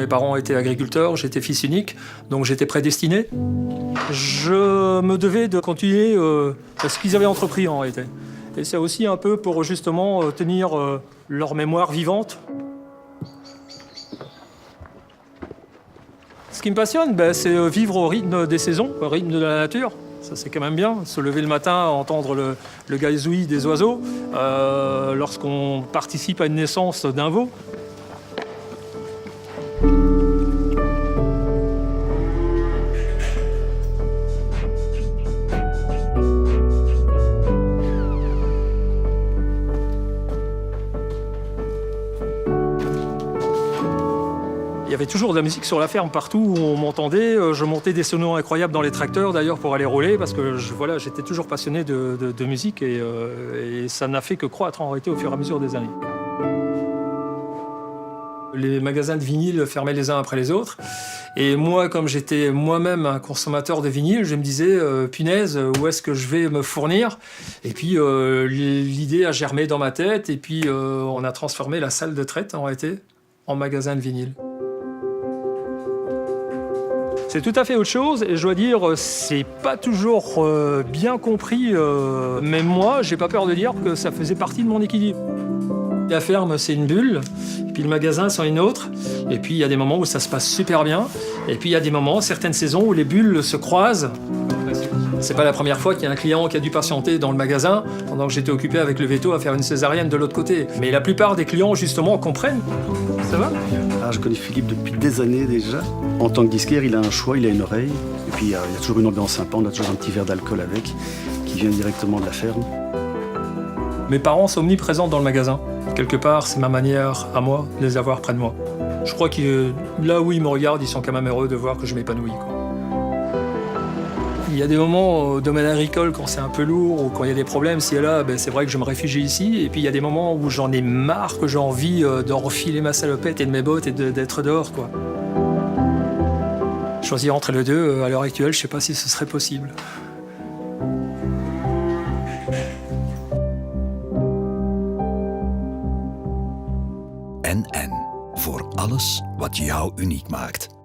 parents étaient agriculteurs, j'étais fils unique, donc j'étais prédestiné. Je me devais de continuer ce qu'ils avaient entrepris en réalité. Et c'est aussi un peu pour justement tenir leur mémoire vivante. Ce qui me passionne, c'est vivre au rythme des saisons, au rythme de la nature. Ça, c'est quand même bien, se lever le matin, entendre le gazouillis des oiseaux, lorsqu'on participe à une naissance d'un veau. Il y avait toujours de la musique sur la ferme, partout où on m'entendait. Je montais des sonos incroyables dans les tracteurs d'ailleurs pour aller rouler parce que j'étais toujours passionné de musique et ça n'a fait que croître en réalité au fur et à mesure des années. Les magasins de vinyle fermaient les uns après les autres. Et moi, comme j'étais moi-même un consommateur de vinyle, je me disais, punaise, où est-ce que je vais me fournir? Et puis l'idée a germé dans ma tête et puis on a transformé la salle de traite en réalité en magasin de vinyle. C'est tout à fait autre chose et je dois dire, c'est pas toujours bien compris, mais moi, j'ai pas peur de dire que ça faisait partie de mon équilibre. La ferme, c'est une bulle, et puis le magasin, c'en est une autre. Et puis il y a des moments où ça se passe super bien, et puis il y a des moments, certaines saisons, où les bulles se croisent. C'est pas la première fois qu'il y a un client qui a dû patienter dans le magasin pendant que j'étais occupé avec le veto à faire une césarienne de l'autre côté. Mais la plupart des clients, justement, comprennent. Ça va? Je connais Philippe depuis des années déjà. En tant que disquaire, il a un choix, il a une oreille. Et puis il y a toujours une ambiance sympa, on a toujours un petit verre d'alcool avec, qui vient directement de la ferme. Mes parents sont omniprésents dans le magasin. Quelque part, c'est ma manière à moi de les avoir près de moi. Je crois que là où ils me regardent, ils sont quand même heureux de voir que je m'épanouis, quoi. Il y a des moments au domaine agricole quand c'est un peu lourd ou quand il y a des problèmes, si et là, c'est vrai que je me réfugie ici. Et puis il y a des moments où j'en ai marre, que j'ai envie d'en refiler ma salopette et de mes bottes et d'être dehors, quoi. Choisir entre les deux, à l'heure actuelle, je ne sais pas si ce serait possible. NN. Voor alles wat jou uniek maakt.